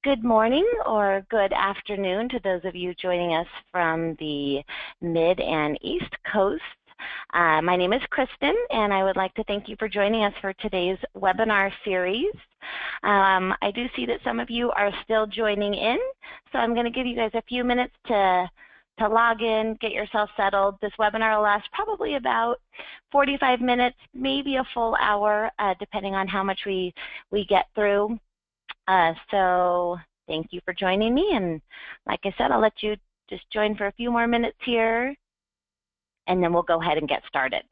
Good morning or good afternoon to those of you joining us from the Mid and East Coast. My name is Kristen, and I would like to thank you for joining us for today's webinar series. I do see that some of you are still joining in, so I'm going to give you guys a few minutes to log in, get yourself settled. This webinar will last probably about 45 minutes, maybe a full hour, depending on how much we get through. So thank you for joining me, and like I said, I'll let you just join for a few more minutes here, and then we'll go ahead and get started.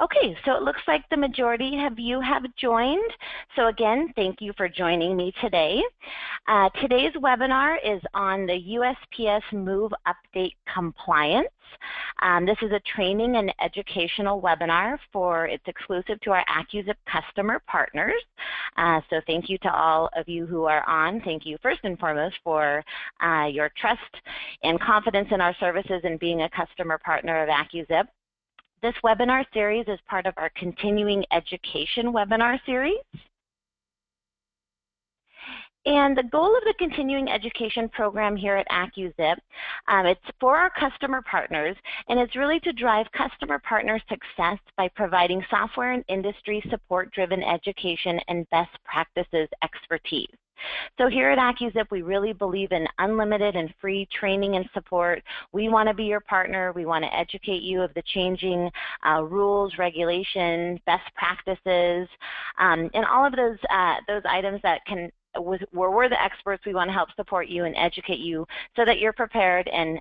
Okay, so it looks like the majority of you have joined. So again, thank you for joining me today. Today's webinar is on the USPS Move Update Compliance. This is a training and educational webinar it's exclusive to our AccuZIP customer partners. So thank you to all of you who are on. Thank you first and foremost for your trust and confidence in our services and being a customer partner of AccuZIP. This webinar series is part of our continuing education webinar series. And the goal of the continuing education program here at AccuZIP, it's for our customer partners, and it's really to drive customer partner success by providing software and industry support-driven education and best practices expertise. So here at AccuZIP, we really believe in unlimited and free training and support. We want to be your partner. We want to educate you of the changing rules, regulations, best practices, and all of those items that where we're the experts. We want to help support you and educate you so that you're prepared, and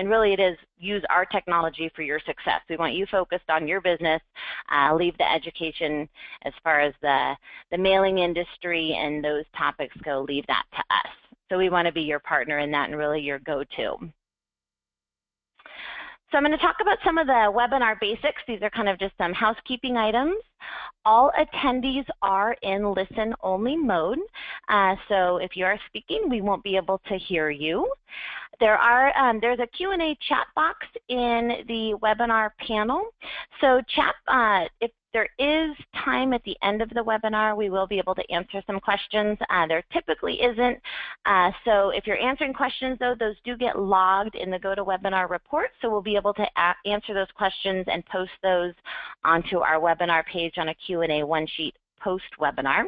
really it is use our technology for your success. We want you focused on your business, leave the education as far as the mailing industry and those topics go, leave that to us. So we want to be your partner in that and really your go-to. So I'm going to talk about some of the webinar basics. These are kind of just some housekeeping items. All attendees are in listen-only mode. So if you are speaking, we won't be able to hear you. There's a Q&A chat box in the webinar panel. So if there is time at the end of the webinar, we will be able to answer some questions. There typically isn't. So if you're answering questions, though, those do get logged in the GoToWebinar report. So we'll be able to answer those questions and post those onto our webinar page on a Q&A one-sheet post-webinar.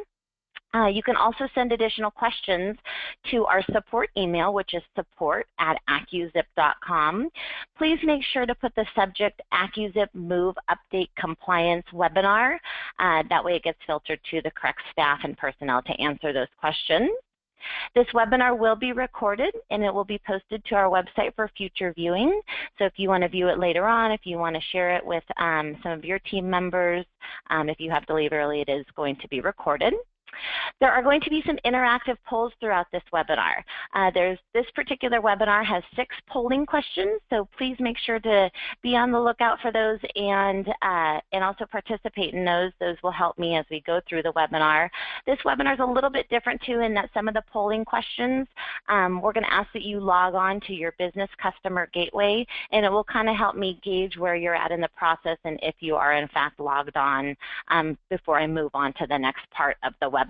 You can also send additional questions to our support email, which is support@accuzip.com. Please make sure to put the subject AccuZIP Move Update Compliance Webinar. That way it gets filtered to the correct staff and personnel to answer those questions. This webinar will be recorded, and it will be posted to our website for future viewing. So if you want to view it later on, if you want to share it with some of your team members, if you have to leave early, it is going to be recorded. There are going to be some interactive polls throughout this webinar. This particular webinar has 6 polling questions, so please make sure to be on the lookout for those and also participate in those. Those will help me as we go through the webinar. This webinar is a little bit different too in that some of the polling questions, we're going to ask that you log on to your business customer gateway, and it will kind of help me gauge where you're at in the process and if you are in fact logged on before I move on to the next part of the webinar.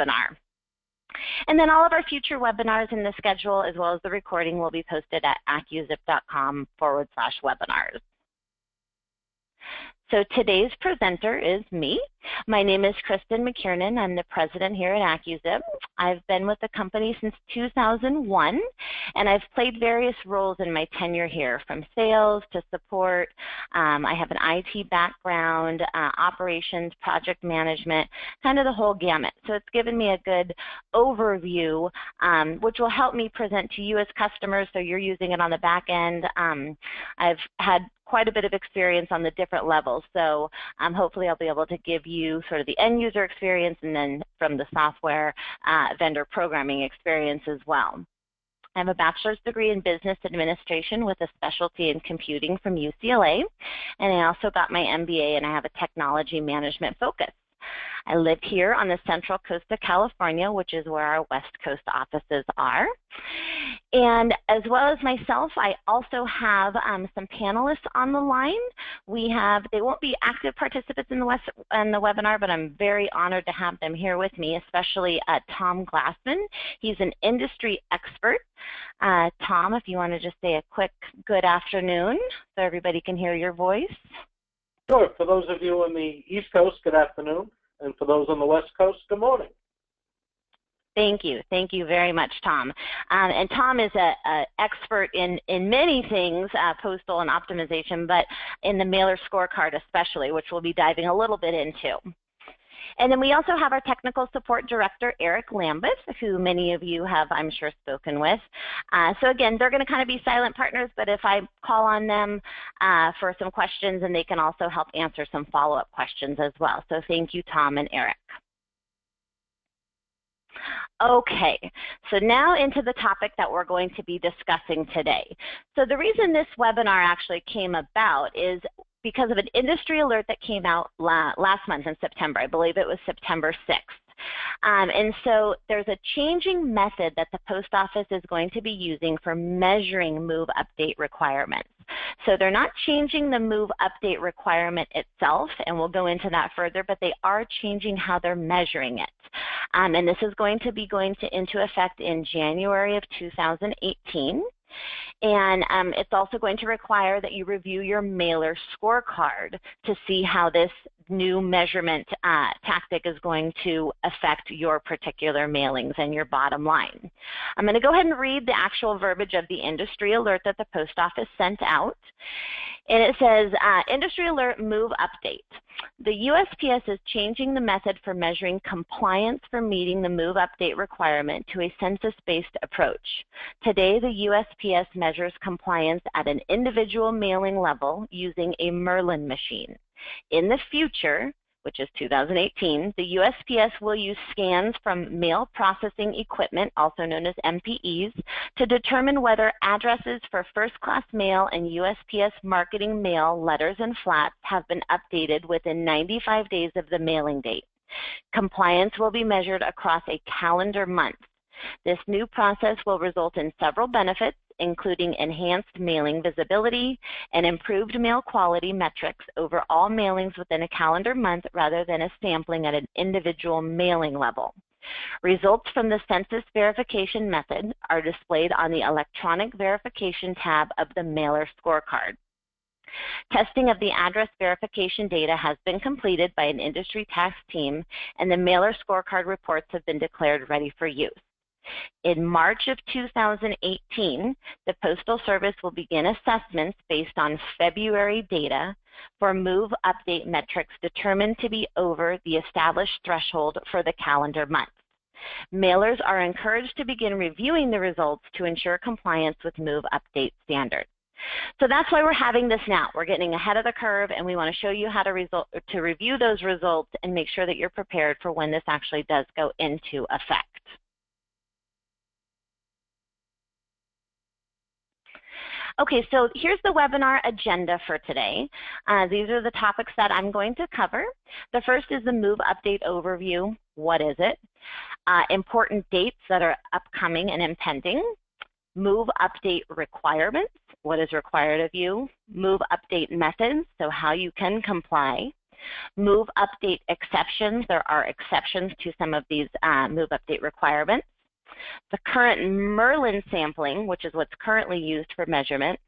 And then all of our future webinars in the schedule as well as the recording will be posted at accuzip.com/webinars. So today's presenter is me. My name is Kristen McKiernan. I'm the president here at AccuZIP. I've been with the company since 2001, and I've played various roles in my tenure here, from sales to support. I have an IT background, operations, project management, kind of the whole gamut. So it's given me a good overview, which will help me present to you as customers so you're using it on the back end. I've had quite a bit of experience on the different levels. So hopefully I'll be able to give you sort of the end user experience and then from the software vendor programming experience as well. I have a bachelor's degree in business administration with a specialty in computing from UCLA, and I also got my MBA and I have a technology management focus. I live here on the central coast of California, which is where our West Coast offices are. And as well as myself, I also have some panelists on the line. They won't be active participants in the webinar, but I'm very honored to have them here with me, especially Tom Glassman. He's an industry expert. Tom, if you want to just say a quick good afternoon so everybody can hear your voice. Sure. For those of you on the East Coast, good afternoon. And for those on the West Coast, good morning. Thank you. Thank you very much, Tom. And Tom is an expert in many things, postal and optimization, but in the mailer scorecard especially, which we'll be diving a little bit into. And then we also have our technical support director, Eric Lambeth, who many of you have, I'm sure, spoken with. So again, they're going to kind of be silent partners, but if I call on them for some questions, and they can also help answer some follow-up questions as well. So thank you, Tom and Eric. Okay, so now into the topic that we're going to be discussing today. So the reason this webinar actually came about is because of an industry alert that came out last month in September. I believe it was September 6th. And so there's a changing method that the post office is going to be using for measuring move update requirements. So they're not changing the move update requirement itself, and we'll go into that further, but they are changing how they're measuring it. And this is going to be into effect in January of 2018. And it's also going to require that you review your mailer scorecard to see how this new measurement tactic is going to affect your particular mailings and your bottom line. I'm going to go ahead and read the actual verbiage of the industry alert that the post office sent out. And it says, industry alert move update. The USPS is changing the method for measuring compliance for meeting the move update requirement to a census-based approach. Today, the USPS measures compliance at an individual mailing level using a Merlin machine. In the future, which is 2018, the USPS will use scans from mail processing equipment, also known as MPEs, to determine whether addresses for first-class mail and USPS marketing mail, letters, and flats have been updated within 95 days of the mailing date. Compliance will be measured across a calendar month. This new process will result in several benefits, including enhanced mailing visibility and improved mail quality metrics over all mailings within a calendar month rather than a sampling at an individual mailing level. Results from the census verification method are displayed on the electronic verification tab of the mailer scorecard. Testing of the address verification data has been completed by an industry task team, and the mailer scorecard reports have been declared ready for use. In March of 2018, the Postal Service will begin assessments based on February data for move update metrics determined to be over the established threshold for the calendar month. Mailers are encouraged to begin reviewing the results to ensure compliance with move update standards. So that's why we're having this now. We're getting ahead of the curve, and we want to show you how to review those results and make sure that you're prepared for when this actually does go into effect. Okay, so here's the webinar agenda for today. These are the topics that I'm going to cover. The first is the move update overview. What is it? Important dates that are upcoming and impending. Move update requirements. What is required of you? Move update methods, so how you can comply. Move update exceptions. There are exceptions to some of these move update requirements. The current Merlin sampling, which is what's currently used for measurement.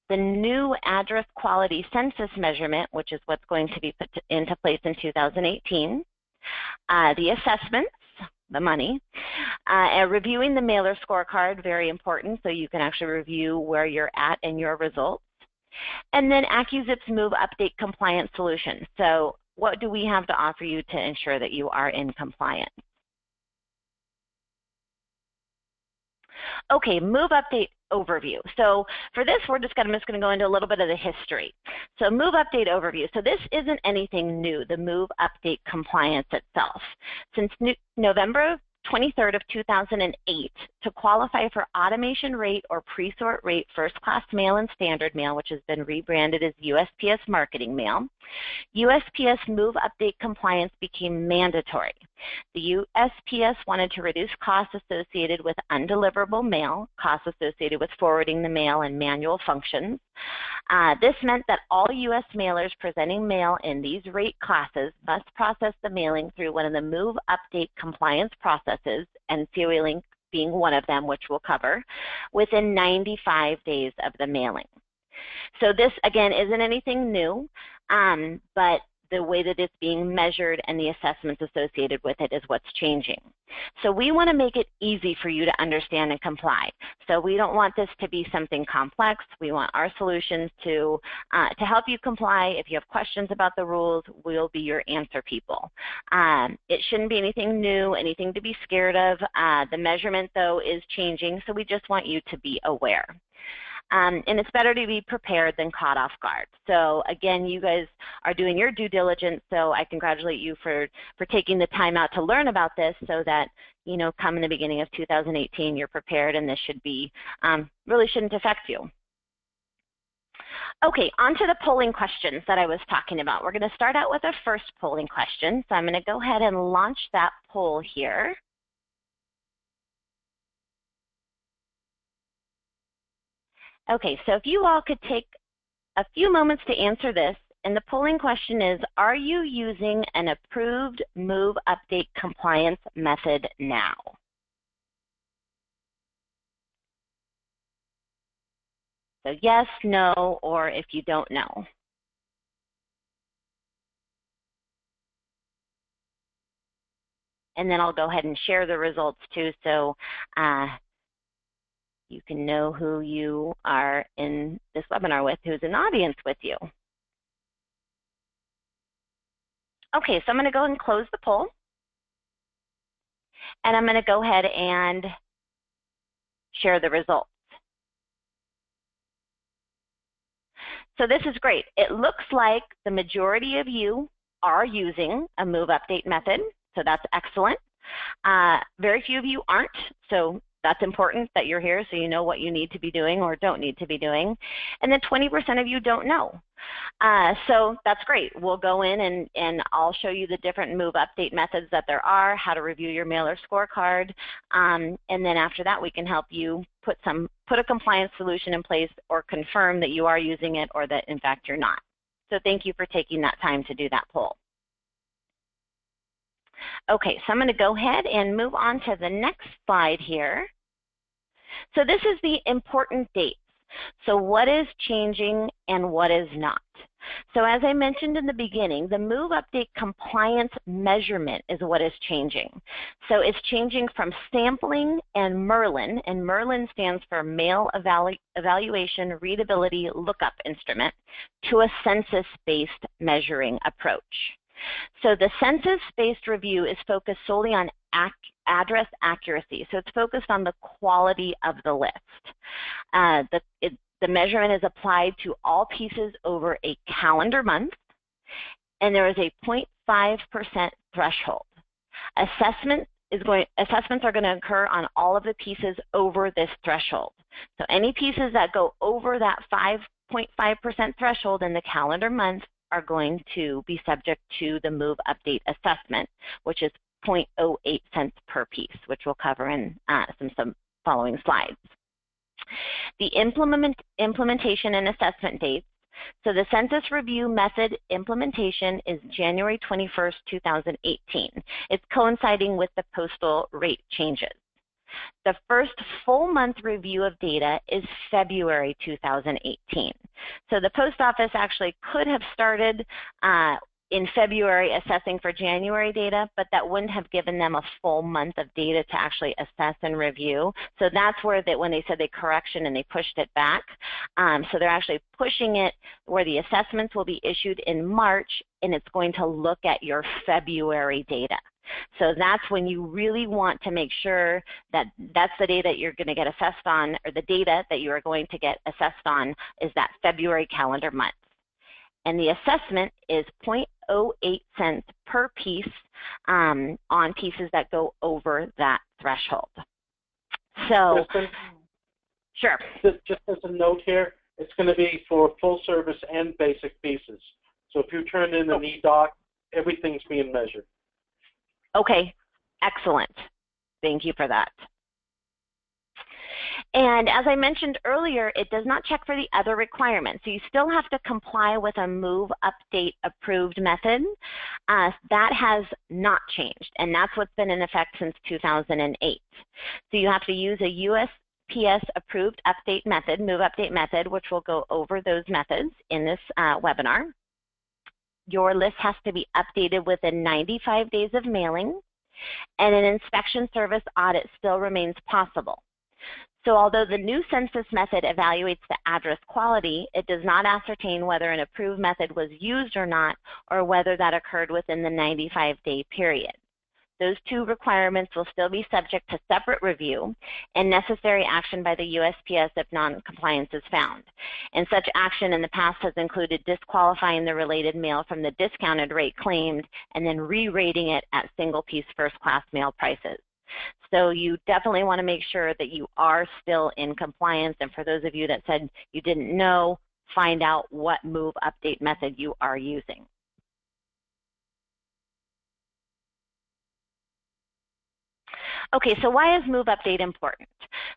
The new address quality census measurement, which is what's going to be put into place in 2018. The assessments, the money. Reviewing the mailer scorecard, very important, so you can actually review where you're at and your results. And then AccuZIP's Move Update Compliance Solution. So what do we have to offer you to ensure that you are in compliance? Okay, move update overview. So for this, I'm just going to go into a little bit of the history. So move update overview. So this isn't anything new, the move update compliance itself. Since November of 23rd of 2008, to qualify for automation rate or pre-sort rate first-class mail and standard mail, which has been rebranded as USPS Marketing Mail, USPS Move update compliance became mandatory. The USPS wanted to reduce costs associated with undeliverable mail, costs associated with forwarding the mail and manual functions. This meant that all U.S. mailers presenting mail in these rate classes must process the mailing through one of the Move update compliance processes, and serial link being one of them, which we'll cover, within 95 days of the mailing. So this, again, isn't anything new, but the way that it's being measured and the assessments associated with it is what's changing. So we want to make it easy for you to understand and comply. So we don't want this to be something complex. We want our solutions to help you comply. If you have questions about the rules, we'll be your answer people. It shouldn't be anything new, anything to be scared of. The measurement, though, is changing, so we just want you to be aware. And it's better to be prepared than caught off guard. So again, you guys are doing your due diligence, so I congratulate you for taking the time out to learn about this so that, you know, come in the beginning of 2018, you're prepared, and this should be, really shouldn't affect you. Okay, on to the polling questions that I was talking about. We're going to start out with a first polling question. So I'm going to go ahead and launch that poll here. Okay, so if you all could take a few moments to answer this, and the polling question is, are you using an approved Move update compliance method now? So yes, no, or if you don't know. And then I'll go ahead and share the results too, so you can know who you are in this webinar with, who's in the audience with you. Okay, so I'm going to go ahead and close the poll. And I'm going to go ahead and share the results. So this is great. It looks like the majority of you are using a Move update method, so that's excellent. Very few of you aren't, so that's important that you're here so you know what you need to be doing or don't need to be doing. And then 20% of you don't know. So that's great. We'll go in and I'll show you the different Move update methods that there are, how to review your mailer scorecard, and then after that we can help you put a compliance solution in place or confirm that you are using it or that in fact you're not. So thank you for taking that time to do that poll. Okay, so I'm going to go ahead and move on to the next slide here. So this is the important dates. So what is changing and what is not? So as I mentioned in the beginning, the Move update compliance measurement is what is changing. So it's changing from sampling and Merlin stands for Mail Evaluation Readability Lookup Instrument, to a census-based measuring approach. So the census-based review is focused solely on address accuracy. So it's focused on the quality of the list. The measurement is applied to all pieces over a calendar month, and there is a 0.5% threshold. Assessments are going to occur on all of the pieces over this threshold. So any pieces that go over that 5.5% threshold in the calendar month are going to be subject to the Move update assessment, which is 0.08 cents per piece, which we'll cover in some following slides. The implementation and assessment dates. So the census review method implementation is January 21st, 2018. It's coinciding with the postal rate changes. The first full month review of data is February 2018. So the post office actually could have started in February assessing for January data, but that wouldn't have given them a full month of data to actually assess and review. So that's where when they said the correction and they pushed it back. So they're actually pushing it where the assessments will be issued in March, and it's going to look at your February data. So that's when you really want to make sure that that's the data you're going to get assessed on, or the data that you are going to get assessed on is that February calendar month. And the assessment is 0.08 cents per piece on pieces that go over that threshold. So, Kristen, sure. just as a note here, it's going to be for full service and basic pieces. So if you turn in an e-doc, everything's being measured. Okay, excellent. Thank you for that. And as I mentioned earlier, it does not check for the other requirements. So you still have to comply with a Move Update approved method. That has not changed, and that's what's been in effect since 2008. So you have to use a USPS approved update method, Move Update method, which will go over those methods in this webinar. Your list has to be updated within 95 days of mailing, and an inspection service audit still remains possible. So although the new census method evaluates the address quality, it does not ascertain whether an approved method was used or not, or whether that occurred within the 95-day period. Those two requirements will still be subject to separate review and necessary action by the USPS if non-compliance is found. And such action in the past has included disqualifying the related mail from the discounted rate claimed and then re-rating it at single-piece first-class mail prices. So you definitely want to make sure that you are still in compliance. And for those of you that said you didn't know, find out what Move Update method you are using. Okay, so why is Move Update important?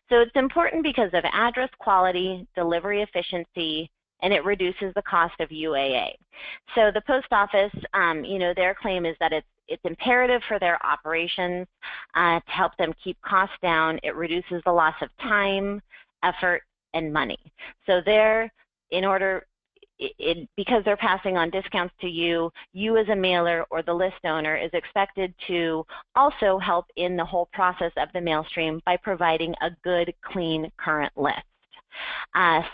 So it's important because of address quality, delivery efficiency, and it reduces the cost of UAA. So the post office, their claim is that it's imperative for their operations to help them keep costs down. It reduces the loss of time, effort, and money. So because they're passing on discounts to you as a mailer or the list owner is expected to also help in the whole process of the mail stream by providing a good, clean, current list.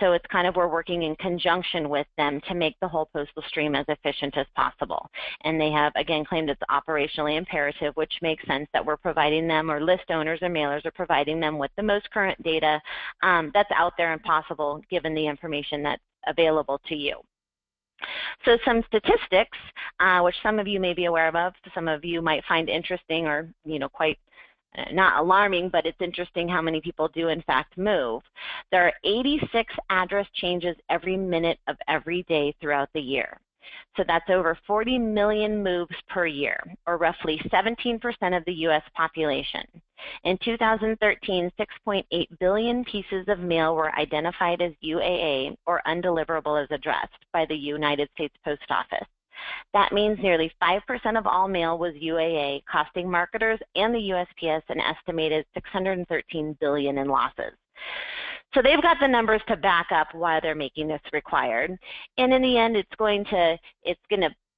So it's kind of we're working in conjunction with them to make the whole postal stream as efficient as possible. And they have, again, claimed it's operationally imperative, which makes sense that we're providing them, or list owners or mailers are providing them with the most current data that's out there and possible given the information that's available to you. So some statistics, which some of you may be aware of, some of you might find interesting or quite not alarming, but it's interesting how many people do in fact move. There are 86 address changes every minute of every day throughout the year. So that's over 40 million moves per year, or roughly 17% of the U.S. population. In 2013, 6.8 billion pieces of mail were identified as UAA, or undeliverable as addressed, by the United States Post Office. That means nearly 5% of all mail was UAA, costing marketers and the USPS an estimated $613 billion in losses. So they've got the numbers to back up why they're making this required. And in the end, it's going to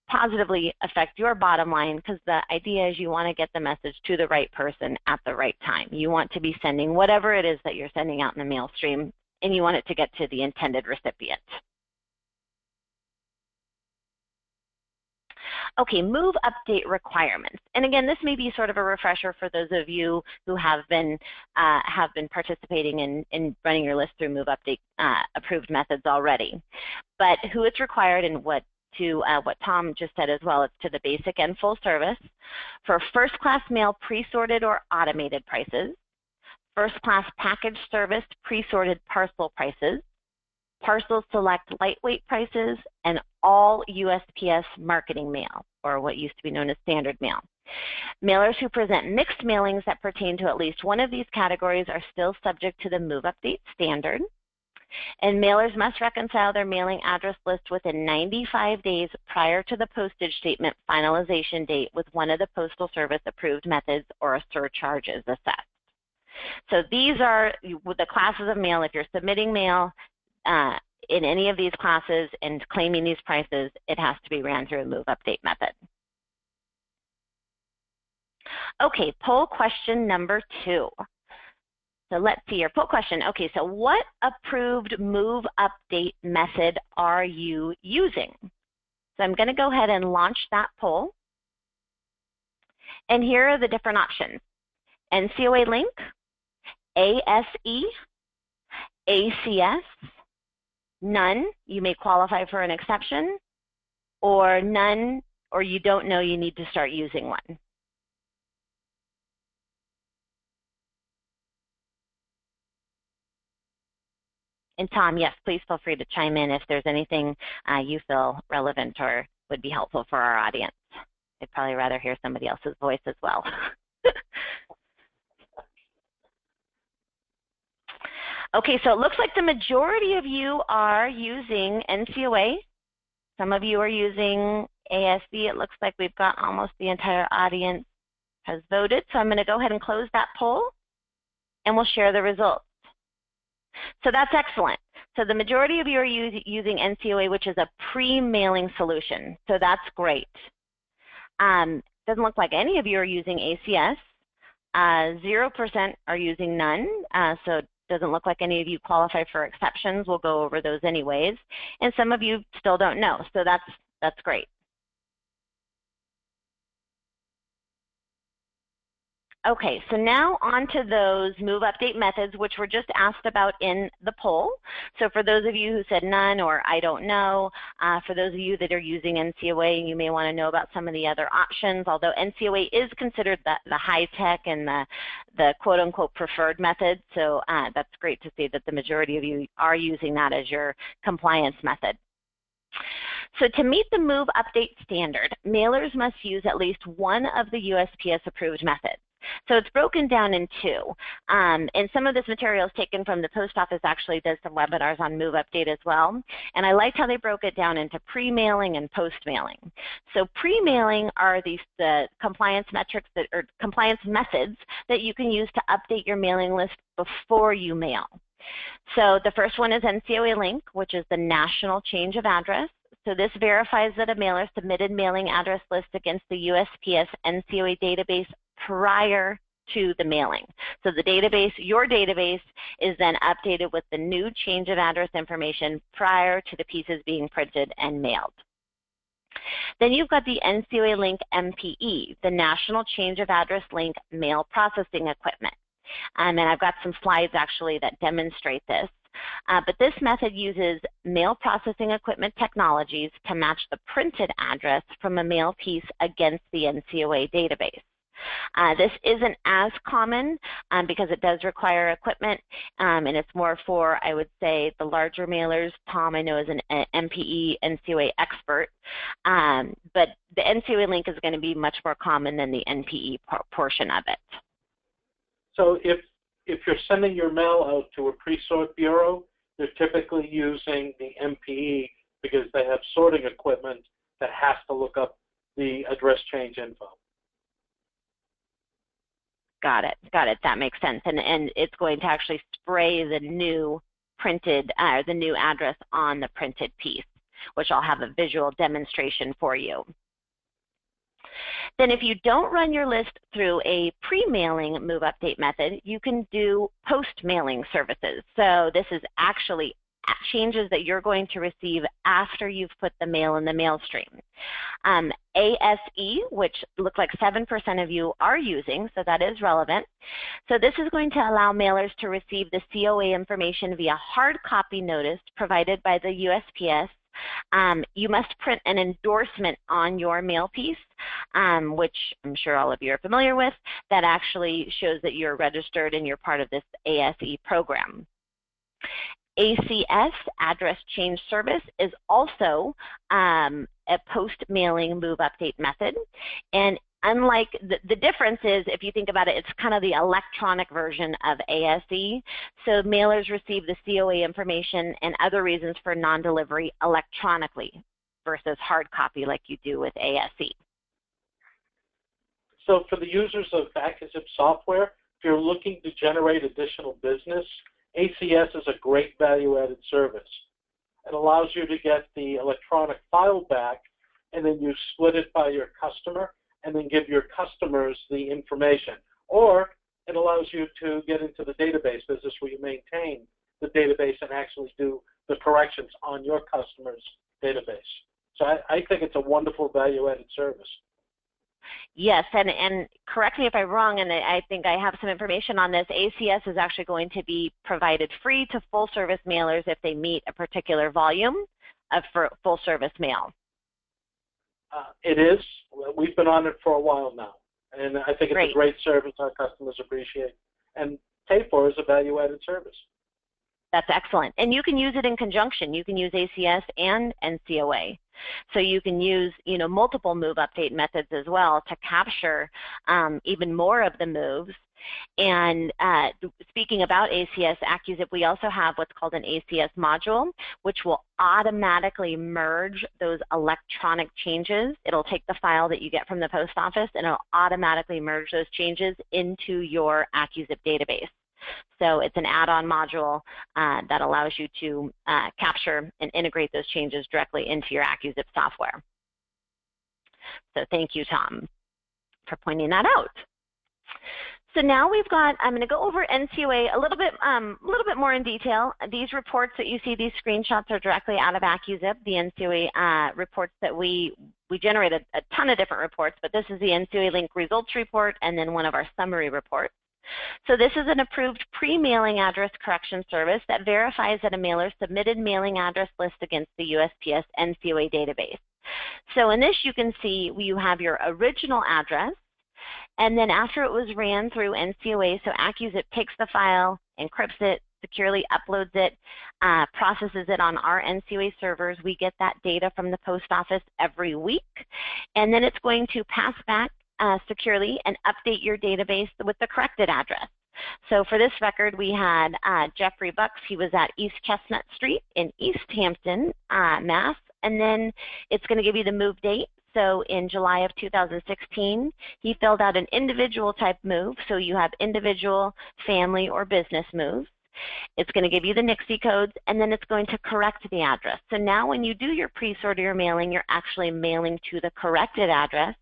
positively affect your bottom line, because the idea is you want to get the message to the right person at the right time. You want to be sending whatever it is that you're sending out in the mail stream, and you want it to get to the intended recipient. Okay, Move Update requirements. And again, this may be sort of a refresher for those of you who have been participating in running your list through Move Update approved methods already. But who it's required and what Tom just said as well, it's to the basic and full service. For first-class mail pre-sorted or automated prices, first-class package service pre-sorted parcel prices, parcel select lightweight prices, and all USPS marketing mail, or what used to be known as standard mail. Mailers who present mixed mailings that pertain to at least one of these categories are still subject to the Move Update standard. And mailers must reconcile their mailing address list within 95 days prior to the postage statement finalization date with one of the Postal Service approved methods, or a surcharge is assessed. So these are the classes of mail. If you're submitting mail in any of these classes and claiming these prices, it has to be ran through a Move Update method. Okay, poll question number 2. So let's see your poll question. Okay, so what approved Move Update method are you using? So I'm going to go ahead and launch that poll. And here are the different options: NCOA link, ASE, ACS, none, you may qualify for an exception, or none, or you don't know you need to start using one. And Tom, yes, please feel free to chime in if there's anything you feel relevant or would be helpful for our audience. I'd probably rather hear somebody else's voice as well. Okay, so it looks like the majority of you are using NCOA. Some of you are using ASC. It looks like we've got almost the entire audience has voted. So I'm going to go ahead and close that poll, and we'll share the results. So that's excellent. So the majority of you are using NCOA, which is a pre-mailing solution. So that's great. Doesn't look like any of you are using ACS. 0% are using none. So it doesn't look like any of you qualify for exceptions. We'll go over those anyways. And some of you still don't know. So that's great. Okay, so now on to those move update methods, which were just asked about in the poll. So for those of you who said none or I don't know, for those of you that are using NCOA, you may want to know about some of the other options, although NCOA is considered the high-tech and the quote-unquote preferred method. So that's great to see that the majority of you are using that as your compliance method. So to meet the move update standard, mailers must use at least one of the USPS approved methods. So it's broken down in two. And some of this material is taken from the post office actually does some webinars on move update as well. And I liked how they broke it down into pre-mailing and post-mailing. So pre-mailing are the compliance metrics or compliance methods that you can use to update your mailing list before you mail. So the first one is NCOA link, which is the national change of address. So this verifies that a mailer submitted mailing address list against the USPS NCOA database prior to the mailing. So the database, your database, is then updated with the new change of address information prior to the pieces being printed and mailed. Then you've got the NCOA link MPE, the National Change of Address Link Mail Processing Equipment. And I've got some slides actually that demonstrate this. But this method uses mail processing equipment technologies to match the printed address from a mail piece against the NCOA database. This isn't as common because it does require equipment, and it's more for, I would say, the larger mailers. Tom, I know, is an MPE NCOA expert, but the NCOA link is going to be much more common than the NPE portion of it. So if you're sending your mail out to a pre-sort bureau, they're typically using the MPE because they have sorting equipment that has to look up the address change info. Got it. That makes sense. And it's going to actually spray the new printed, the new address on the printed piece, which I'll have a visual demonstration for you. Then if you don't run your list through a pre-mailing move update method, you can do post-mailing services. So this is actually changes that you're going to receive after you've put the mail in the mail stream. ASE, which looks like 7% of you are using, so that is relevant. So this is going to allow mailers to receive the COA information via hard copy notice provided by the USPS. You must print an endorsement on your mail piece, which I'm sure all of you are familiar with, that actually shows that you're registered and you're part of this ASE program. ACS, Address Change Service, is also a post-mailing move update method. And unlike, the difference is, if you think about it, it's kind of the electronic version of ASE. So mailers receive the COA information and other reasons for non-delivery electronically versus hard copy like you do with ASE. So for the users of AccuZIP software, if you're looking to generate additional business, ACS is a great value-added service. It allows you to get the electronic file back, and then you split it by your customer, and then give your customers the information. Or it allows you to get into the database business where you maintain the database and actually do the corrections on your customer's database. So I think it's a wonderful value-added service. Yes, and correct me if I'm wrong, and I think I have some information on this. ACS is actually going to be provided free to full-service mailers if they meet a particular volume of full-service mail. It is. We've been on it for a while now, and I think it's a great service our customers appreciate and pay for as a value-added service. That's excellent. And you can use it in conjunction. You can use ACS and NCOA. So you can use, multiple move update methods as well to capture even more of the moves. And speaking about ACS, AccuZIP, we also have what's called an ACS module, which will automatically merge those electronic changes. It'll take the file that you get from the post office and it'll automatically merge those changes into your AccuZIP database. So it's an add-on module that allows you to capture and integrate those changes directly into your AccuZIP software. So thank you, Tom, for pointing that out. So now we've got, I'm going to go over NCOA a little bit more in detail. These reports that you see, these screenshots are directly out of AccuZIP, the NCOA reports that we generated a ton of different reports, but this is the NCOA link results report and then one of our summary reports. So this is an approved pre-mailing address correction service that verifies that a mailer submitted mailing address list against the USPS NCOA database. So in this you can see you have your original address, and then after it was ran through NCOA, so AccuZIP takes the file, encrypts it, securely uploads it, processes it on our NCOA servers. We get that data from the post office every week, and then it's going to pass back securely and update your database with the corrected address. So for this record, we had Jeffrey Bucks. He was at East Chestnut Street in East Hampton, Mass. And then it's going to give you the move date. So in July of 2016, he filled out an individual type move. So you have individual, family, or business moves. It's going to give you the NICSI codes, and then it's going to correct the address. So now when you do your pre-sort or your mailing, you're actually mailing to the corrected address,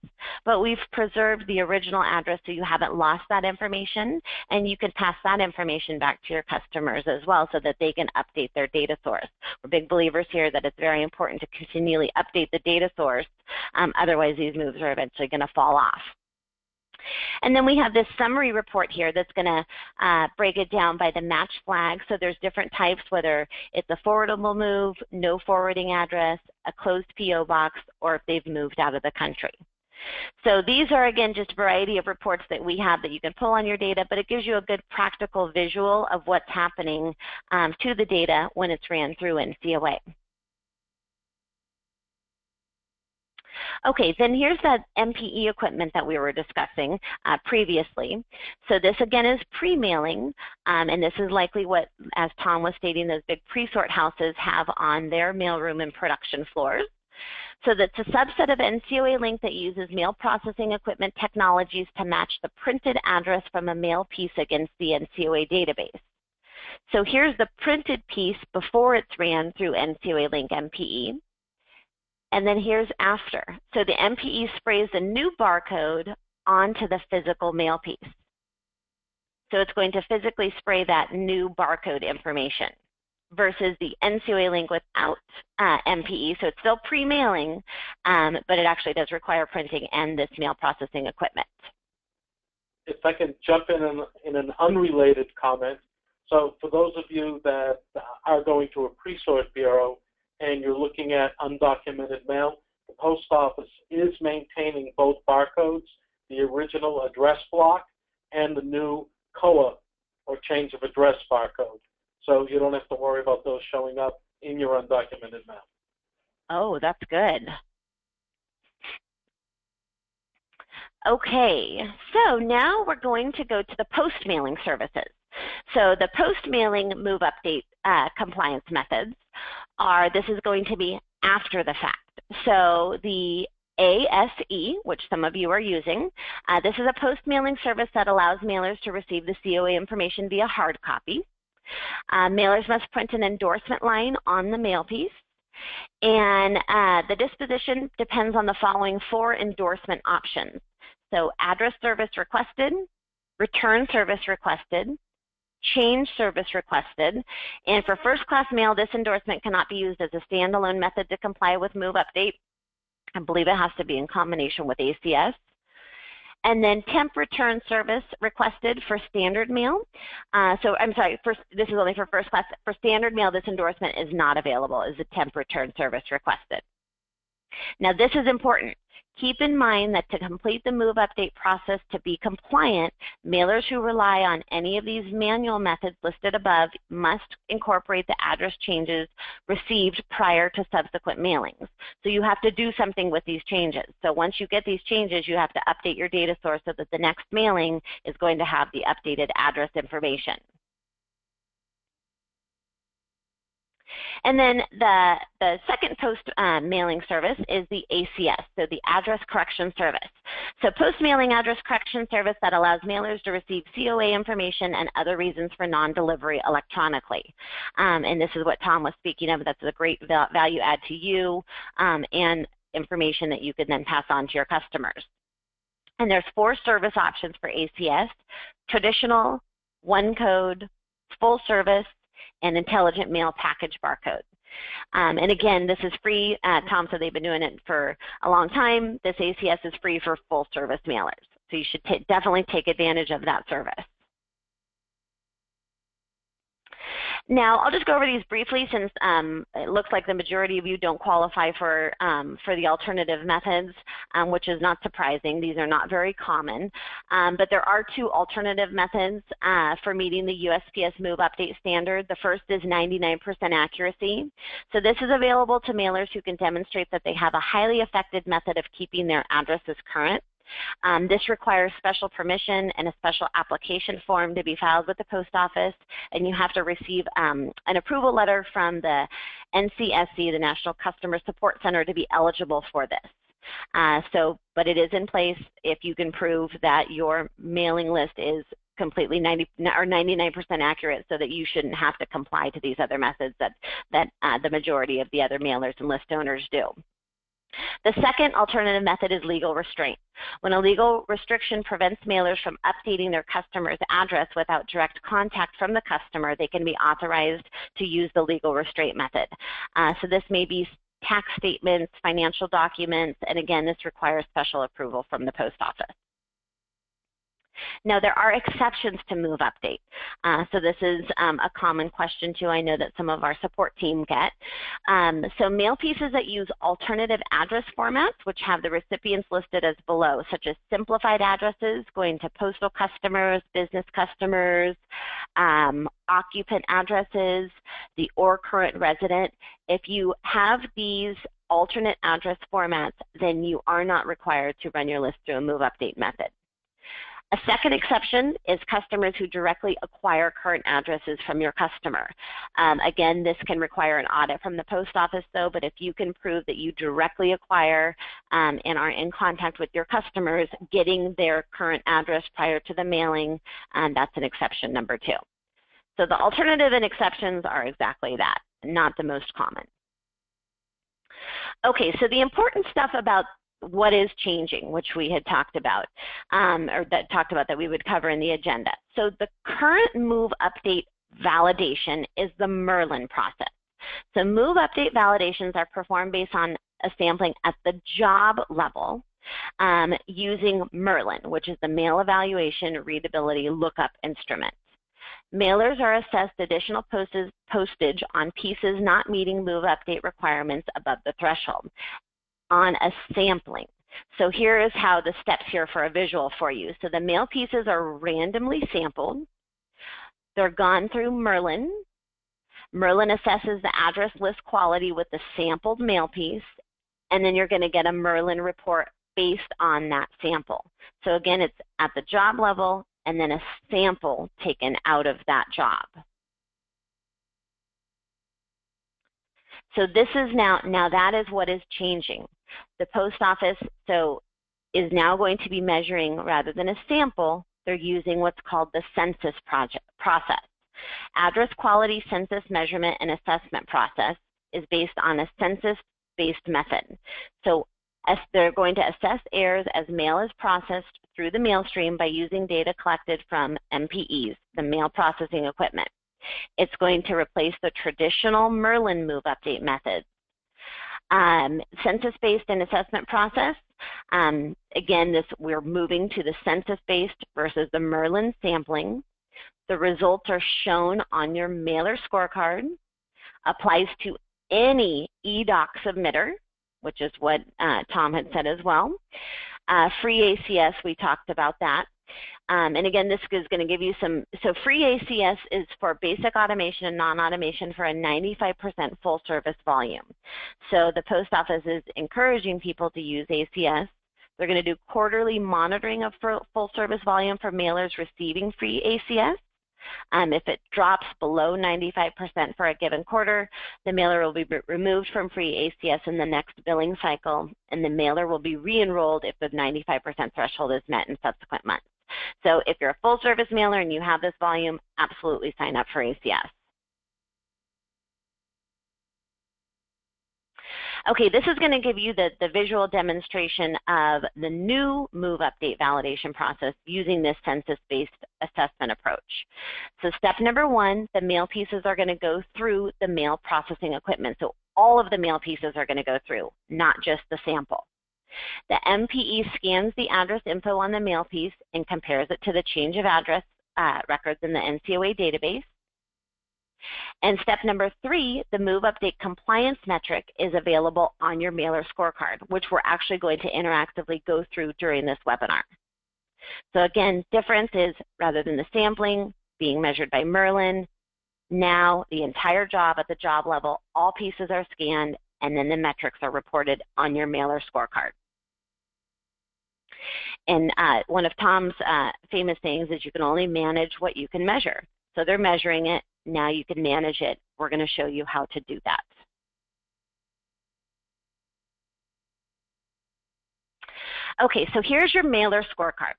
but we've preserved the original address so you haven't lost that information, and you can pass that information back to your customers as well so that they can update their data source. We're big believers here that it's very important to continually update the data source, otherwise these moves are eventually going to fall off. And then we have this summary report here that's going to break it down by the match flag. So there's different types, whether it's a forwardable move, no forwarding address, a closed PO box, or if they've moved out of the country. So these are, again, just a variety of reports that we have that you can pull on your data, but it gives you a good practical visual of what's happening to the data when it's ran through NCOA. Okay, then here's that MPE equipment that we were discussing previously. So this again is pre-mailing, and this is likely what, as Tom was stating, those big pre-sort houses have on their mailroom and production floors. So that's a subset of NCOA link that uses mail processing equipment technologies to match the printed address from a mail piece against the NCOA database. So here's the printed piece before it's ran through NCOA link MPE. And then here's after. So the MPE sprays a new barcode onto the physical mail piece. So it's going to physically spray that new barcode information versus the NCOA link without MPE. So it's still pre-mailing, but it actually does require printing and this mail processing equipment. If I can jump in an unrelated comment. So for those of you that are going to a pre-sort bureau, and you're looking at undocumented mail, the post office is maintaining both barcodes, the original address block and the new COA, or change of address barcode. So you don't have to worry about those showing up in your undocumented mail. Oh, that's good. Okay, so now we're going to go to the post-mailing services. So the post-mailing move update compliance methods are, this is going to be after the fact. So the ASE, which some of you are using, this is a post-mailing service that allows mailers to receive the COA information via hard copy. Mailers must print an endorsement line on the mail piece. And the disposition depends on the following 4 endorsement options. So address service requested, return service requested, change service requested, and for first-class mail, this endorsement cannot be used as a standalone method to comply with move update. I believe it has to be in combination with ACS. And then temp return service requested for standard mail. So I'm sorry, this is only for first class. For standard mail, this endorsement is not available as a temp return service requested. Now this is important. Keep in mind that to complete the move update process to be compliant, mailers who rely on any of these manual methods listed above must incorporate the address changes received prior to subsequent mailings. So you have to do something with these changes. So once you get these changes, you have to update your data source so that the next mailing is going to have the updated address information. And then the second post-mailing service is the ACS, so the Address Correction Service. So post-mailing address correction service that allows mailers to receive COA information and other reasons for non-delivery electronically. And this is what Tom was speaking of. That's a great value add to you and information that you can then pass on to your customers. And there's 4 service options for ACS: traditional, one code, full service, and intelligent mail package barcode. And again, this is free. Tom said they've been doing it for a long time. This ACS is free for full service mailers. So you should definitely take advantage of that service. Now, I'll just go over these briefly since it looks like the majority of you don't qualify for the alternative methods, which is not surprising. These are not very common. But there are 2 alternative methods for meeting the USPS Move Update standard. The first is 99% accuracy. So this is available to mailers who can demonstrate that they have a highly effective method of keeping their addresses current. This requires special permission and a special application form to be filed with the post office, and you have to receive an approval letter from the NCSC, the National Customer Support Center, to be eligible for this. But it is in place if you can prove that your mailing list is completely 99% accurate, so that you shouldn't have to comply to these other methods that the majority of the other mailers and list owners do. The second alternative method is legal restraint. When a legal restriction prevents mailers from updating their customer's address without direct contact from the customer, they can be authorized to use the legal restraint method. So this may be tax statements, financial documents, and again, this requires special approval from the post office. Now, there are exceptions to Move Update. So this is a common question too. I know that some of our support team get. So mail pieces that use alternative address formats, which have the recipients listed as below, such as simplified addresses going to postal customers, business customers, occupant addresses, the or current resident. If you have these alternate address formats, then you are not required to run your list through a Move Update method. A second exception is customers who directly acquire current addresses from your customer. Again, this can require an audit from the post office though, but if you can prove that you directly acquire and are in contact with your customers, getting their current address prior to the mailing, that's an exception number 2. So the alternative and exceptions are exactly that, not the most common. Okay, so the important stuff about what is changing, which we had talked about, that we would cover in the agenda. So the current Move Update validation is the Merlin process. So Move Update validations are performed based on a sampling at the job level using Merlin, which is the Mail Evaluation Readability Lookup Instrument. Mailers are assessed additional postage on pieces not meeting Move Update requirements above the threshold on a sampling. So here is how the steps here for a visual for you. So the mail pieces are randomly sampled. They're gone through Merlin. Merlin assesses the address list quality with the sampled mail piece, and then you're going to get a Merlin report based on that sample. So again, it's at the job level and then a sample taken out of that job. So this is now that is what is changing. The post office is now going to be measuring, rather than a sample, they're using what's called the Census process. Address quality census measurement and assessment process is based on a census-based method. So they're going to assess errors as mail is processed through the mail stream by using data collected from MPEs, the mail processing equipment. It's going to replace the traditional Merlin Move Update methods. Census-based and assessment process, again, we're moving to the census-based versus the Merlin sampling. The results are shown on your mailer scorecard, applies to any eDoc submitter, which is what Tom had said as well. Free ACS, we talked about that. And again, this is going to give you some, so free ACS is for basic automation and non-automation for a 95% full service volume. So the post office is encouraging people to use ACS. They're going to do quarterly monitoring of full service volume for mailers receiving free ACS. If it drops below 95% for a given quarter, the mailer will be removed from free ACS in the next billing cycle, and the mailer will be re-enrolled if the 95% threshold is met in subsequent months. So if you're a full service mailer and you have this volume, absolutely sign up for ACS. Okay, this is going to give you the visual demonstration of the new Move Update validation process using this census-based assessment approach. So step number 1, the mail pieces are going to go through the mail processing equipment. So all of the mail pieces are going to go through, not just the sample. The MPE scans the address info on the mail piece and compares it to the change of address records in the NCOA database. And step number 3, the Move Update compliance metric is available on your mailer scorecard, which we're actually going to interactively go through during this webinar. So again, difference is rather than the sampling being measured by Merlin, now the entire job at the job level, all pieces are scanned, and then the metrics are reported on your mailer scorecard. And one of Tom's famous things is you can only manage what you can measure. So they're measuring it. Now you can manage it. We're going to show you how to do that. Okay, so here's your mailer scorecard.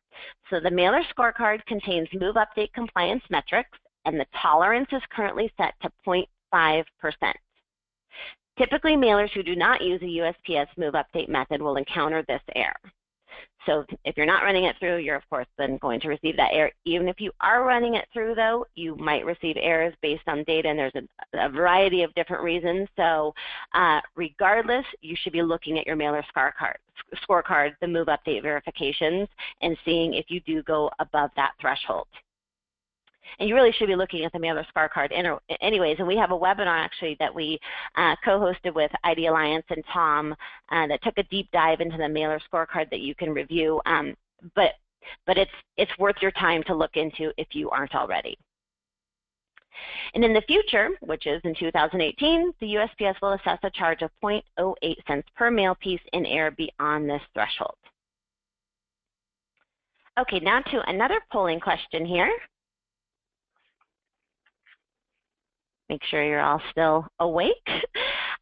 So the mailer scorecard contains Move Update compliance metrics, and the tolerance is currently set to 0.5%. Typically, mailers who do not use a USPS Move Update method will encounter this error. So if you're not running it through, you're of course then going to receive that error. Even if you are running it through though, you might receive errors based on data, and there's a variety of different reasons. So regardless, you should be looking at your mailer scorecard, the Move Update verifications, and seeing if you do go above that threshold. And you really should be looking at the mailer scorecard anyways. And we have a webinar actually that we co-hosted with ID Alliance and Tom that took a deep dive into the mailer scorecard that you can review. But it's worth your time to look into if you aren't already. And in the future, which is in 2018, the USPS will assess a charge of 0.08 cents per mail piece in error beyond this threshold. Okay, now to another polling question here. Make sure you're all still awake.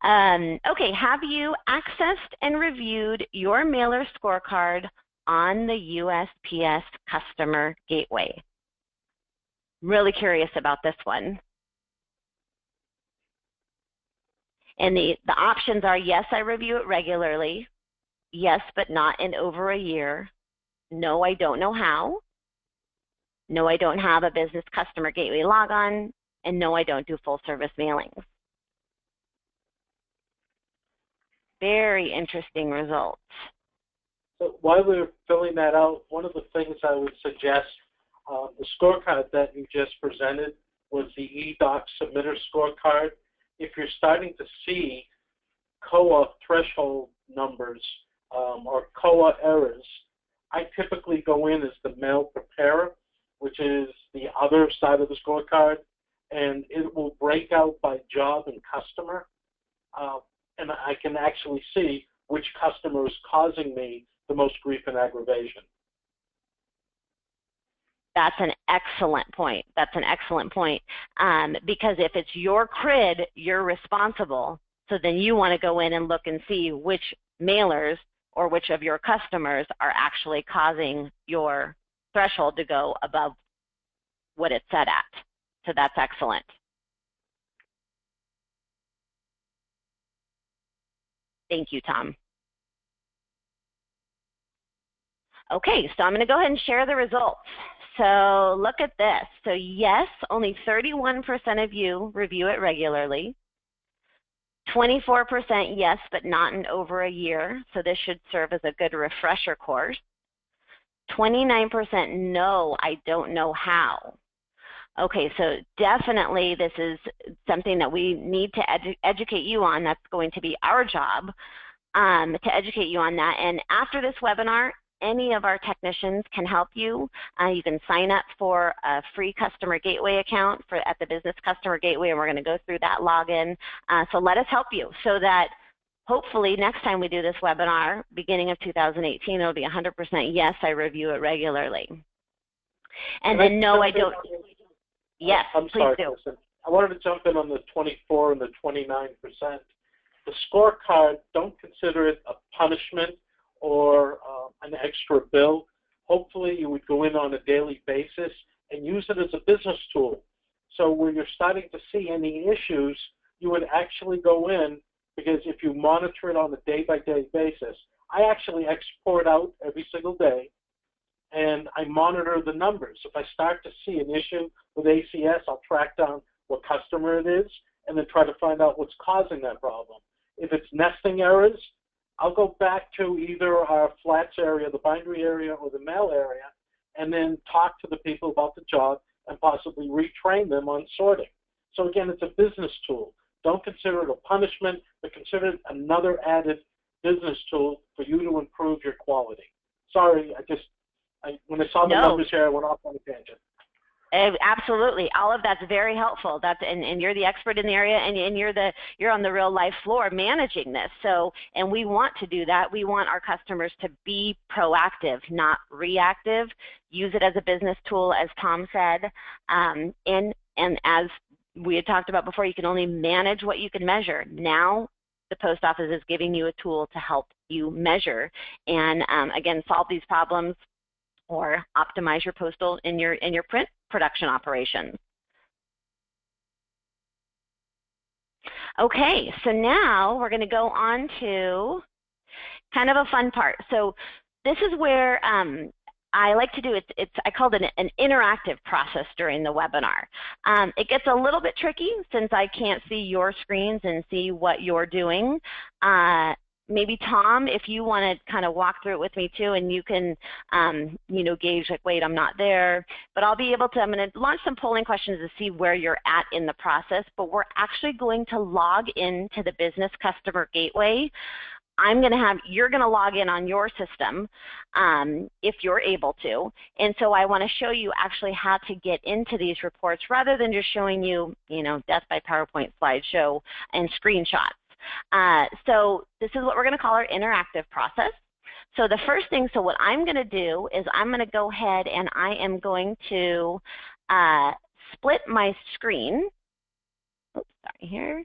Okay, have you accessed and reviewed your mailer scorecard on the USPS Customer Gateway? Really curious about this one. And the options are yes, I review it regularly, yes, but not in over a year, no, I don't know how, no, I don't have a business customer gateway logon, and no, I don't do full service mailings. Very interesting results. So while we're filling that out, one of the things I would suggest, the scorecard that you just presented was the eDoc submitter scorecard. If you're starting to see COA threshold numbers or COA errors, I typically go in as the mail preparer, which is the other side of the scorecard, and it will break out by job and customer, and I can actually see which customer is causing me the most grief and aggravation. That's an excellent point. That's an excellent point, because if it's your CRID, you're responsible, so then you want to go in and look and see which mailers or which of your customers are actually causing your threshold to go above what it's set at. So that's excellent. Thank you, Tom. Okay, so I'm going to go ahead and share the results. So look at this. So yes, only 31% of you review it regularly. 24% yes, but not in over a year. So this should serve as a good refresher course. 29% no, I don't know how. Okay, so definitely this is something that we need to educate you on. That's going to be our job. to educate you on that. And after this webinar, any of our technicians can help you. You can sign up for a free customer gateway account at the business customer gateway, and we're going to go through that login. So let us help you so that hopefully next time we do this webinar, beginning of 2018, it'll be 100% yes, I review it regularly. And then no, I don't. Yes, I'm please sorry, do. Kristen. I wanted to jump in on the 24 and the 29%. The scorecard, don't consider it a punishment or an extra bill. Hopefully you would go in on a daily basis and use it as a business tool. So when you're starting to see any issues, you would actually go in, because if you monitor it on a day-by-day basis, I actually export out every single day and I monitor the numbers. If I start to see an issue with ACS, I'll track down what customer it is and then try to find out what's causing that problem. If it's nesting errors, I'll go back to either our flats area, the bindery area, or the mail area, and then talk to the people about the job and possibly retrain them on sorting. So again, it's a business tool. Don't consider it a punishment, but consider it another added business tool for you to improve your quality. Sorry, when I saw the numbers here, I went off on a tangent. Absolutely, all of that's very helpful. And you're the expert in the area, and you're on the real life floor managing this. So, and we want to do that. We want our customers to be proactive, not reactive. Use it as a business tool, as Tom said. And as we had talked about before, you can only manage what you can measure. Now, the post office is giving you a tool to help you measure and again, solve these problems or optimize your postal in your print production operations. Okay, so now we're going to go on to kind of a fun part. So this is where I like to do I called it an interactive process during the webinar. It gets a little bit tricky since I can't see your screens and see what you're doing. Maybe Tom, if you want to kind of walk through it with me too, and you can, you know, gauge like, wait, I'm not there. But I'll be able to, I'm going to launch some polling questions to see where you're at in the process. But we're actually going to log into the Business Customer Gateway. You're going to log in on your system if you're able to. And so I want to show you actually how to get into these reports rather than just showing you, you know, death by PowerPoint slideshow and screenshots. So this is what we're going to call our interactive process. So the first thing, so what I'm going to do is I'm going to go ahead and I am going to split my screen. Oops, sorry here.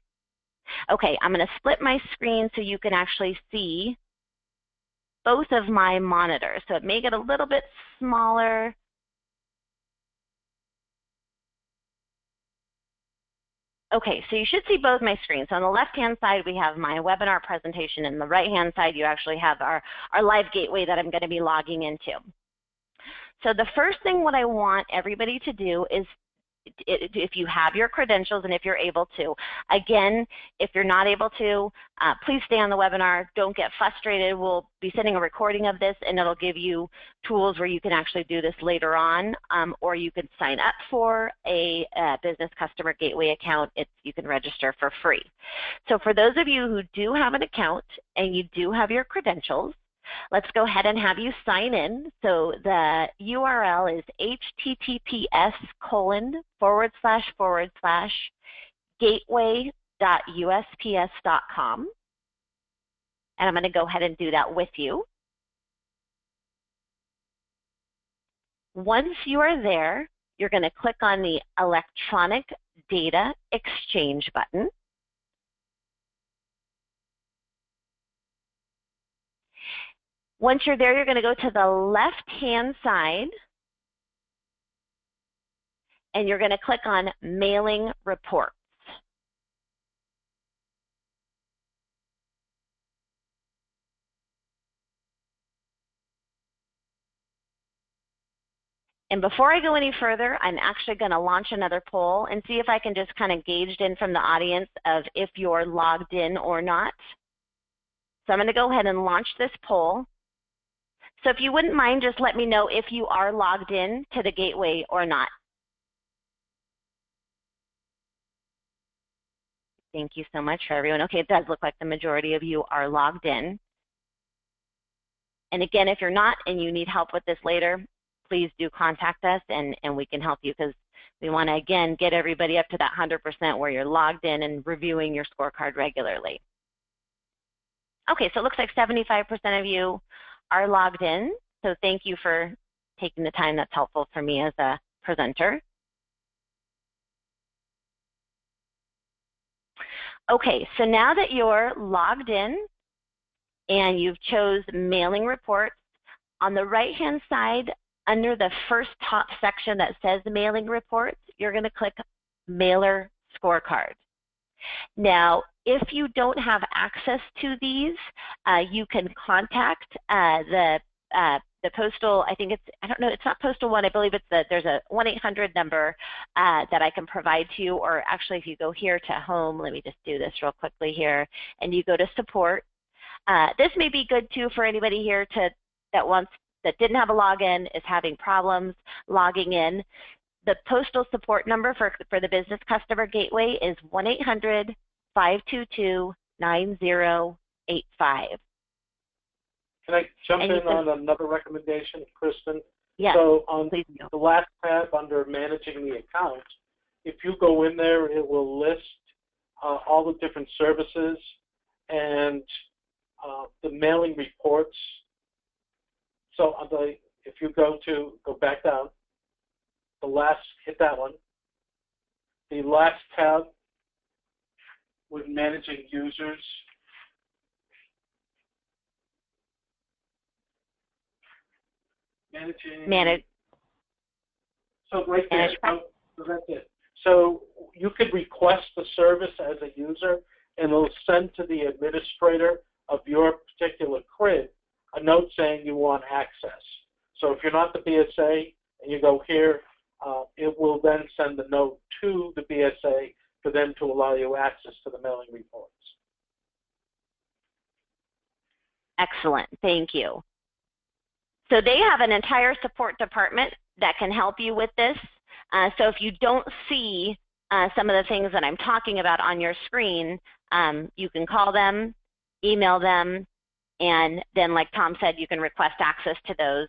Okay, I'm going to split my screen so you can actually see both of my monitors. So it may get a little bit smaller. Okay, so you should see both my screens. So on the left-hand side, we have my webinar presentation, and the right-hand side, you actually have our live gateway that I'm going to be logging into. So the first thing what I want everybody to do is, if you have your credentials and if you're able to, again, if you're not able to, please stay on the webinar. Don't get frustrated. We'll be sending a recording of this, and it'll give you tools where you can actually do this later on, or you can sign up for a Business Customer Gateway account. You can register for free. So for those of you who do have an account and you do have your credentials, let's go ahead and have you sign in. So the URL is https://gateway.usps.com. And I'm going to go ahead and do that with you. Once you are there, you're going to click on the Electronic Data Exchange button. Once you're there, you're going to go to the left-hand side, and you're going to click on Mailing Reports. And before I go any further, I'm actually going to launch another poll and see if I can just kind of gauge in from the audience of if you're logged in or not. So I'm going to go ahead and launch this poll. So if you wouldn't mind, just let me know if you are logged in to the gateway or not. Thank you so much for everyone. Okay, it does look like the majority of you are logged in. And again, if you're not and you need help with this later, please do contact us and we can help you, because we want to, again, get everybody up to that 100% where you're logged in and reviewing your scorecard regularly. Okay, so it looks like 75% of you are logged in. So thank you for taking the time. That's helpful for me as a presenter. Okay, so now that you're logged in and you've chose mailing reports, on the right-hand side, under the first top section that says mailing reports, you're going to click Mailer Scorecard. Now, if you don't have access to these, you can contact the postal, I think it's, I don't know, it's not postal one, I believe it's there's a 1-800 number that I can provide to you, or actually if you go here to home, let me just do this real quickly here, and you go to support. This may be good too for anybody here that didn't have a login, is having problems logging in. The postal support number for the business customer gateway is 1-800-522-9085. Can I jump in on another recommendation, Kristen? Yes, so on please the last tab under managing the account, if you go in there, it will list all the different services and the mailing reports. So if you go back down, hit that one. The last tab with managing users. So right there, so that's it. So you could request the service as a user, and it'll send to the administrator of your particular CRID a note saying you want access. So if you're not the BSA and you go here, it will then send the note to the BSA for them to allow you access to the mailing reports. Excellent, thank you. So they have an entire support department that can help you with this. So if you don't see some of the things that I'm talking about on your screen, you can call them, email them, and then like Tom said, you can request access to those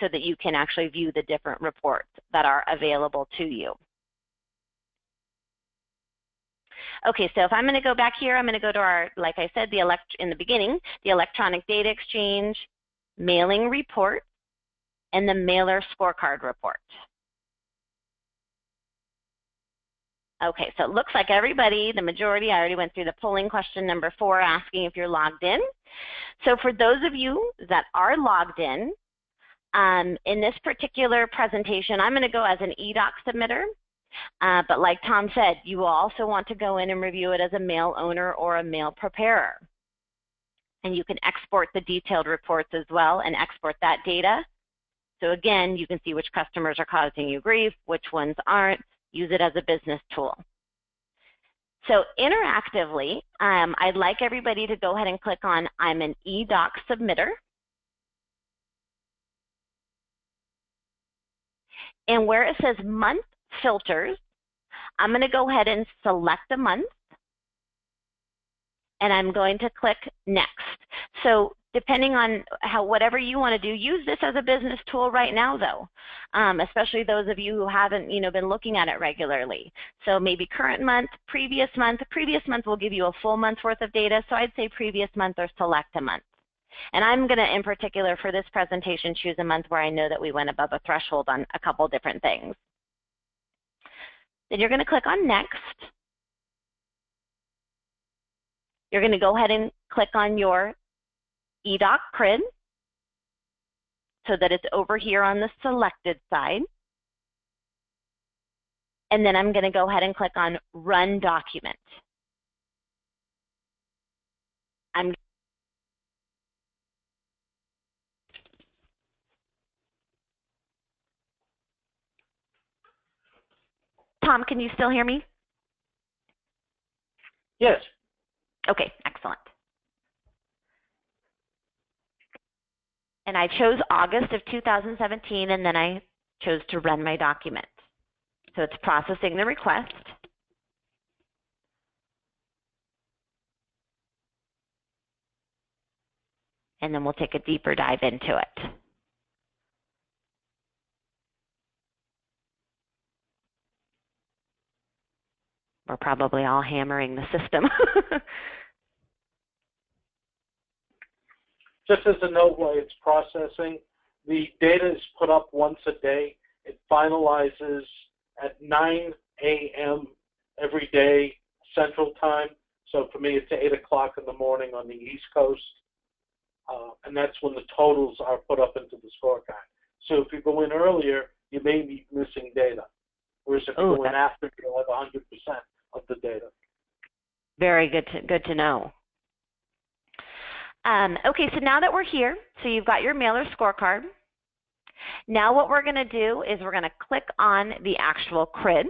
so that you can actually view the different reports that are available to you. Okay, so if I'm going to go back here, I'm going to go to our, like I said, in the beginning, the electronic data exchange, mailing report, and the mailer scorecard report. Okay, so it looks like everybody, the majority, I already went through the polling question number 4 asking if you're logged in. So for those of you that are logged in this particular presentation, I'm going to go as an eDoc submitter. But like Tom said, you will also want to go in and review it as a mail owner or a mail preparer. And you can export the detailed reports as well and export that data. So again, you can see which customers are causing you grief, which ones aren't. Use it as a business tool. So interactively, I'd like everybody to go ahead and click on I'm an eDoc submitter. And where it says month filters, I'm going to go ahead and select a month. And I'm going to click next. So depending on whatever you want to do, use this as a business tool right now though, especially those of you who haven't been looking at it regularly. So maybe current month, previous month will give you a full month's worth of data, so I'd say previous month or select a month. And I'm going to, in particular for this presentation, choose a month where I know that we went above a threshold on a couple different things. Then you're going to click on next. You're going to go ahead and click on your eDoc CRID so that it's over here on the selected side. And then I'm going to go ahead and click on Run Document. Tom, can you still hear me? Yes. Okay, excellent. And I chose August of 2017, and then I chose to run my document. So it's processing the request. and then we'll take a deeper dive into it. We're probably all hammering the system. Just as a note while it's processing, the data is put up once a day. It finalizes at 9 a.m. every day Central Time. So for me, it's 8 o'clock in the morning on the East Coast. And that's when the totals are put up into the scorecard. So if you go in earlier, you may be missing data. Whereas if you go in after, you'll have 100% of the data. Very good to know. Okay, so now that we're here, so you've got your mailer scorecard. Now what we're going to do is we're going to click on the actual CRID.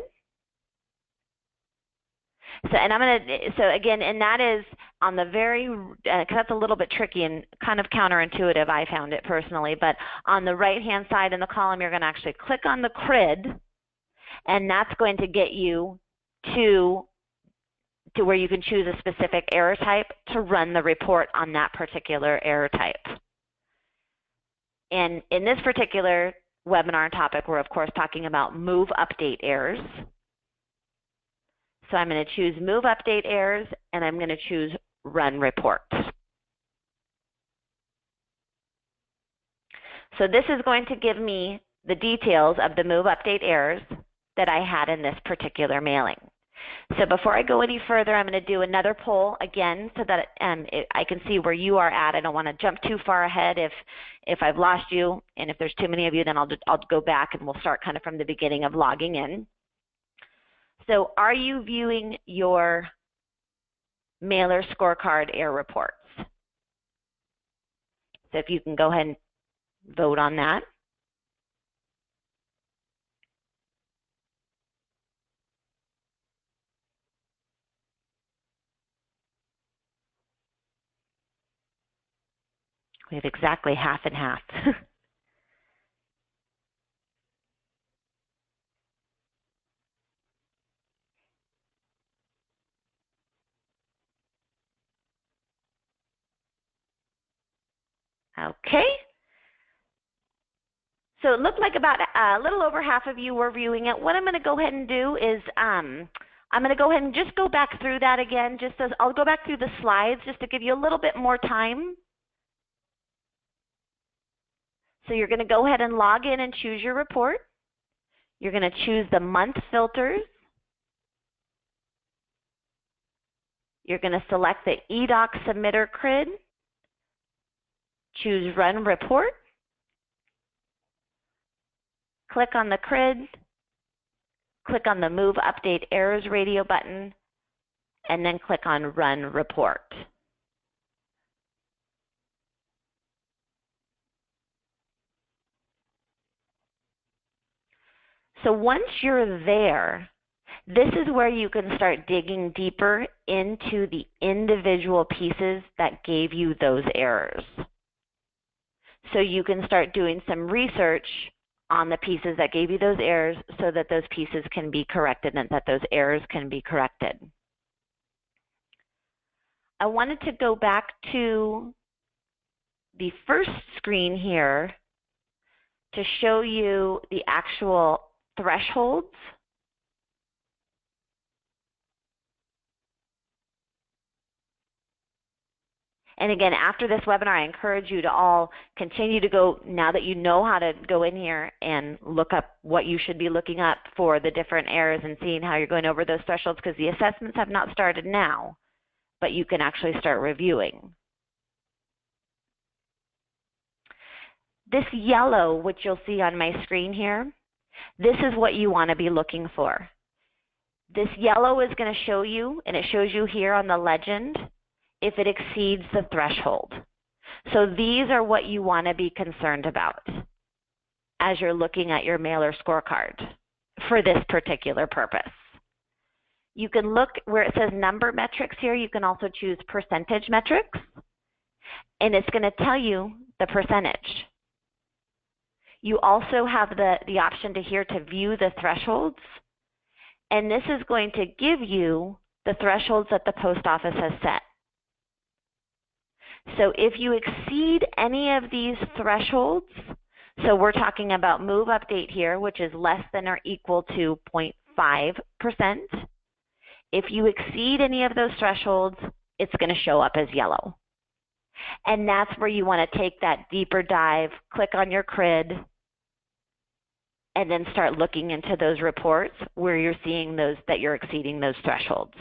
So, and that is on the very, because that's a little bit tricky and kind of counterintuitive, I found it personally, but on the right-hand side in the column, you're going to actually click on the CRID, and that's going to get you to where you can choose a specific error type to run the report on that particular error type. And in this particular webinar topic, we're of course talking about move update errors. So I'm going to choose move update errors, and I'm going to choose run report. So this is going to give me the details of the move update errors that I had in this particular mailing. So before I go any further, I'm going to do another poll again so that I can see where you are at. I don't want to jump too far ahead if I've lost you, and if there's too many of you, then I'll go back and we'll start kind of from the beginning of logging in. So are you viewing your mailer scorecard error reports? So if you can go ahead and vote on that. We have exactly half and half. Okay. So it looked like about a little over half of you were viewing it. What I'm going to go ahead and do is I'm going to go ahead and just go back through that again. Just as I'll go back through the slides just to give you a little bit more time. So you're going to go ahead and log in and choose your report. You're going to choose the month filters. You're going to select the eDoc submitter CRID. Choose Run Report. Click on the CRID. Click on the Move Update Errors radio button, and then click on Run Report. So once you're there, this is where you can start digging deeper into the individual pieces that gave you those errors. So you can start doing some research on the pieces that gave you those errors so that those pieces can be corrected and that those errors can be corrected. I wanted to go back to the first screen here to show you the actual thresholds. And again, after this webinar, I encourage you to all continue to go, now that you know how to go in here and look up what you should be looking up for the different errors and seeing how you're going over those thresholds, because the assessments have not started now, but you can actually start reviewing. This yellow, which you'll see on my screen here, this is what you want to be looking for. This yellow is going to show you, and it shows you here on the legend, if it exceeds the threshold. So these are what you want to be concerned about as you're looking at your mailer scorecard for this particular purpose. You can look where it says number metrics here. You can also choose percentage metrics, and it's going to tell you the percentage. You also have the option here to view the thresholds, and this is going to give you the thresholds that the post office has set. So if you exceed any of these thresholds, so we're talking about move update here, which is less than or equal to 0.5%. If you exceed any of those thresholds, it's going to show up as yellow. And that's where you want to take that deeper dive, click on your CRID, and then start looking into those reports where you're seeing those that you're exceeding those thresholds.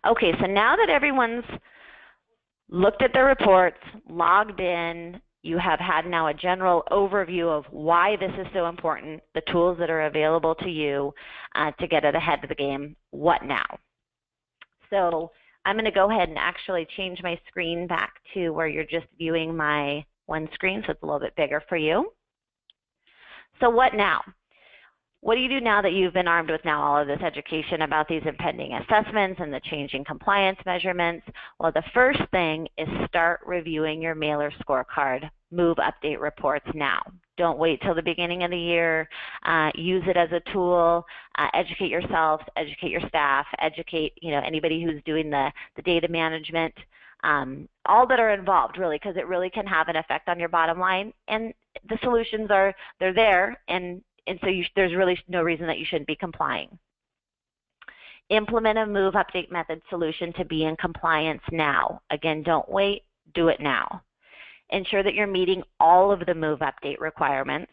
Okay, so now that everyone's looked at the reports, logged in, you have had now a general overview of why this is so important, the tools that are available to you to get it ahead of the game. What now? So I'm going to go ahead and actually change my screen back to where you're just viewing my one screen, so it's a little bit bigger for you. So what now? What do you do now that you've been armed with now all of this education about these impending assessments and the changing compliance measurements? Well, the first thing is start reviewing your mailer scorecard move update reports now. Don't wait till the beginning of the year. Use it as a tool. Educate yourself, educate your staff, educate anybody who's doing the data management, all that are involved really, because it really can have an effect on your bottom line. And the solutions they're there, and so there's really no reason that you shouldn't be complying. Implement a move update method solution to be in compliance now. Again, don't wait, do it now. Ensure that you're meeting all of the move update requirements,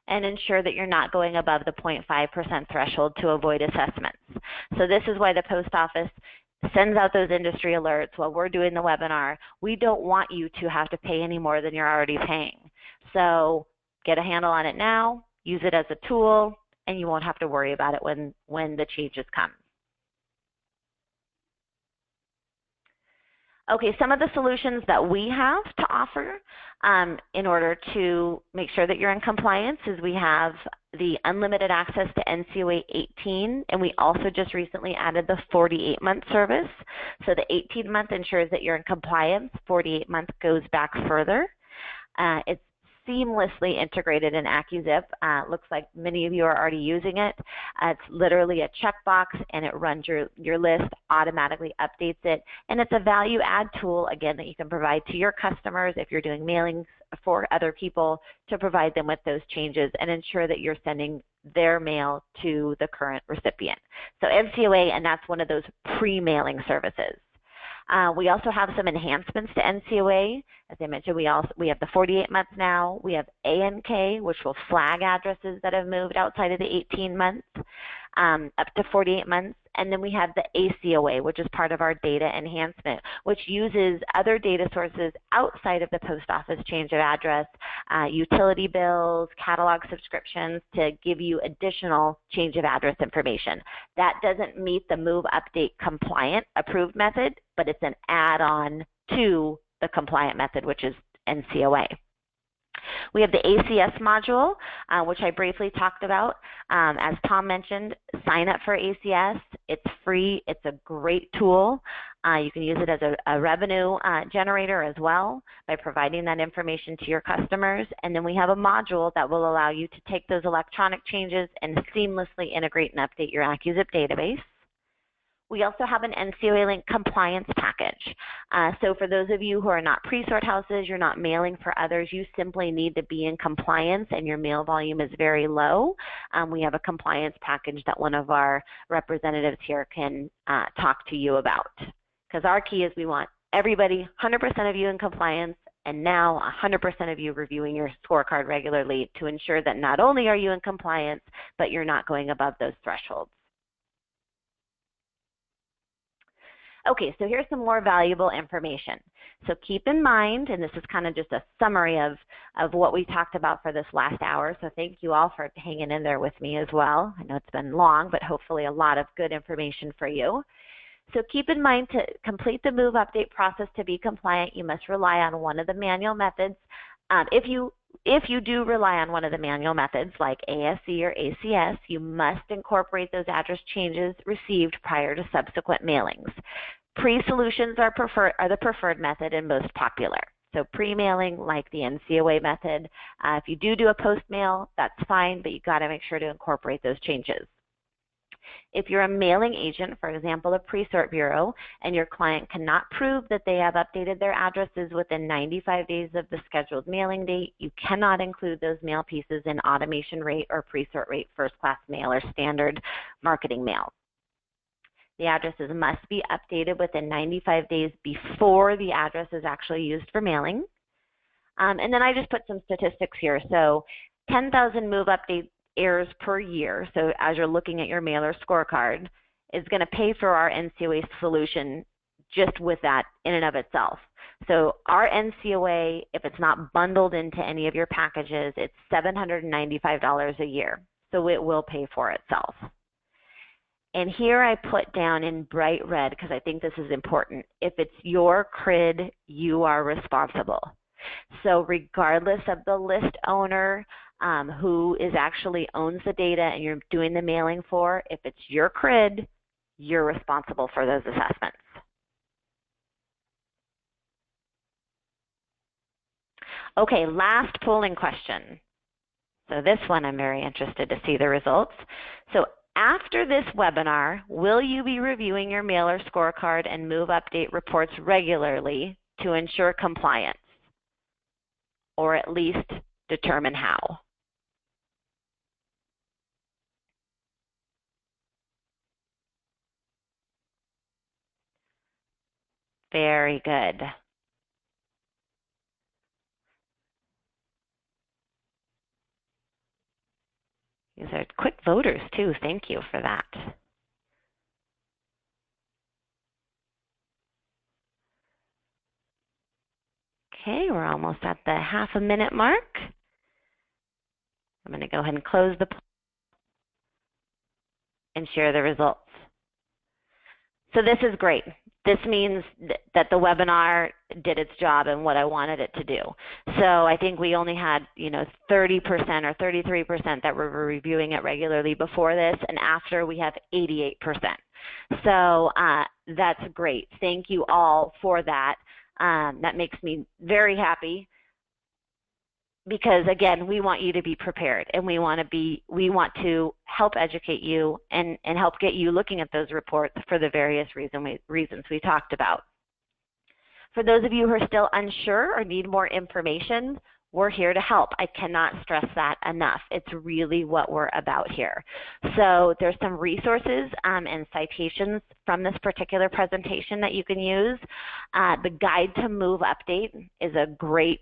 and ensure that you're not going above the 0.5% threshold to avoid assessments. So this is why the post office sends out those industry alerts while we're doing the webinar. We don't want you to have to pay any more than you're already paying. So get a handle on it now. Use it as a tool, and you won't have to worry about it when the changes come. Okay, some of the solutions that we have to offer in order to make sure that you're in compliance is we have the unlimited access to NCOA 18, and we also just recently added the 48-month service. So the 18-month ensures that you're in compliance. 48-month goes back further. It's seamlessly integrated in AccuZIP. Looks like many of you are already using it. It's literally a checkbox, and it runs your list, automatically updates it, and it's a value add tool, again, that you can provide to your customers if you're doing mailings for other people to provide them with those changes and ensure that you're sending their mail to the current recipient. So NCOA, and that's one of those pre-mailing services. We also have some enhancements to NCOA. As I mentioned, we have the 48 months now. We have ANK, which will flag addresses that have moved outside of the 18 months, up to 48 months. And then we have the ACOA, which is part of our data enhancement, which uses other data sources outside of the post office change of address, utility bills, catalog subscriptions, to give you additional change of address information. That doesn't meet the move update compliant approved method, but it's an add-on to the compliant method, which is NCOA. We have the ACS module, which I briefly talked about. As Tom mentioned, sign up for ACS. It's free. It's a great tool. You can use it as a revenue generator as well by providing that information to your customers. And then we have a module that will allow you to take those electronic changes and seamlessly integrate and update your AccuZIP database. We also have an NCOA link compliance package. So for those of you who are not pre-sort houses, you're not mailing for others, you simply need to be in compliance and your mail volume is very low. We have a compliance package that one of our representatives here can talk to you about. Because our key is we want everybody, 100% of you in compliance, and now 100% of you reviewing your scorecard regularly to ensure that not only are you in compliance, but you're not going above those thresholds. Okay, so here's some more valuable information. So keep in mind, and this is kind of just a summary of what we talked about for this last hour, so thank you all for hanging in there with me as well. I know it's been long, but hopefully a lot of good information for you. So keep in mind, to complete the move update process to be compliant, you must rely on one of the manual methods. If you do rely on one of the manual methods like ASE or ACS, you must incorporate those address changes received prior to subsequent mailings. Pre-solutions are the preferred method and most popular. So pre-mailing, like the NCOA method. If you do a post-mail, that's fine, but you've got to make sure to incorporate those changes. If you're a mailing agent, for example, a pre-sort bureau, and your client cannot prove that they have updated their addresses within 95 days of the scheduled mailing date, you cannot include those mail pieces in automation rate or pre-sort rate first-class mail or standard marketing mail. The addresses must be updated within 95 days before the address is actually used for mailing. And then I just put some statistics here. So 10,000 move update errors per year, so as you're looking at your mailer scorecard, is going to pay for our NCOA solution just with that in and of itself. So our NCOA, if it's not bundled into any of your packages, it's $795 a year. So it will pay for itself. And here I put down in bright red, because I think this is important, if it's your CRID, you are responsible. So regardless of the list owner, who is actually owns the data and you're doing the mailing for, if it's your CRID, you're responsible for those assessments. Okay, last polling question. So this one I'm very interested to see the results. So after this webinar, will you be reviewing your mailer scorecard and move update reports regularly to ensure compliance, or at least determine how? Very good. These are quick voters too. Thank you for that. Okay, we're almost at the half-a-minute mark. I'm going to go ahead and close the poll and share the results. So this is great. This means that the webinar did its job and what I wanted it to do. So I think we only had, 30% or 33% that were reviewing it regularly before this, and after we have 88%. So that's great. Thank you all for that. That makes me very happy, because again, we want you to be prepared, and we want to help educate you and help get you looking at those reports for the various reasons we talked about. For those of you who are still unsure or need more information, we're here to help. I cannot stress that enough. It's really what we're about here. So there's some resources and citations from this particular presentation that you can use. The Guide to Move Update is a great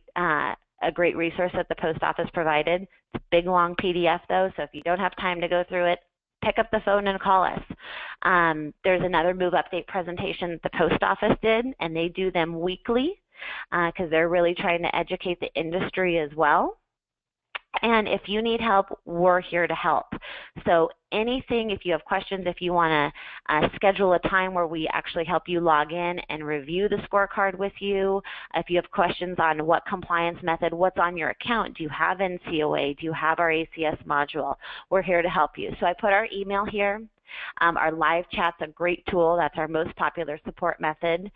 resource that the post office provided. It's a big, long PDF though, so if you don't have time to go through it, pick up the phone and call us. There's another Move Update presentation that the post office did, and they do them weekly because they're really trying to educate the industry as well. And if you need help, we're here to help. So anything, if you have questions, if you want to schedule a time where we actually help you log in and review the scorecard with you, if you have questions on what compliance method, what's on your account, do you have NCOA, do you have our ACS module, we're here to help you. So I put our email here. Our live chat's a great tool. That's our most popular support method.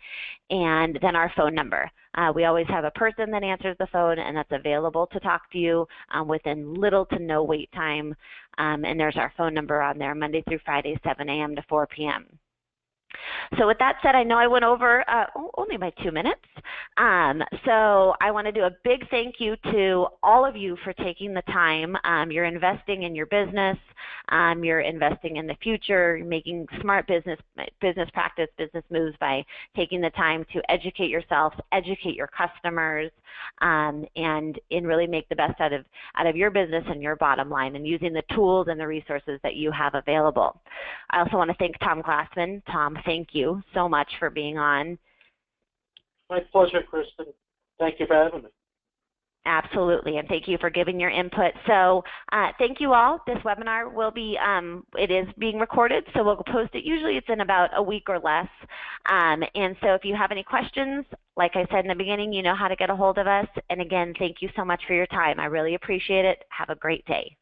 And then our phone number. We always have a person that answers the phone and that's available to talk to you within little to no wait time. And there's our phone number on there, Monday through Friday, 7 a.m. to 4 p.m. So with that said, I know I went over only by 2 minutes. So I want to do a big thank you to all of you for taking the time. You're investing in your business. You're investing in the future, making smart business practice, business moves by taking the time to educate yourself, educate your customers, and really make the best out of your business and your bottom line, and using the tools and the resources that you have available. I also want to thank Tom Glassman. Tom, thank you so much for being on. My pleasure, Kristen. Thank you for having me. Absolutely, and thank you for giving your input. So thank you all. This webinar will be, it is being recorded, so we'll post it. Usually it's in about a week or less. And so if you have any questions, like I said in the beginning, you know how to get a hold of us. And again, thank you so much for your time. I really appreciate it. Have a great day.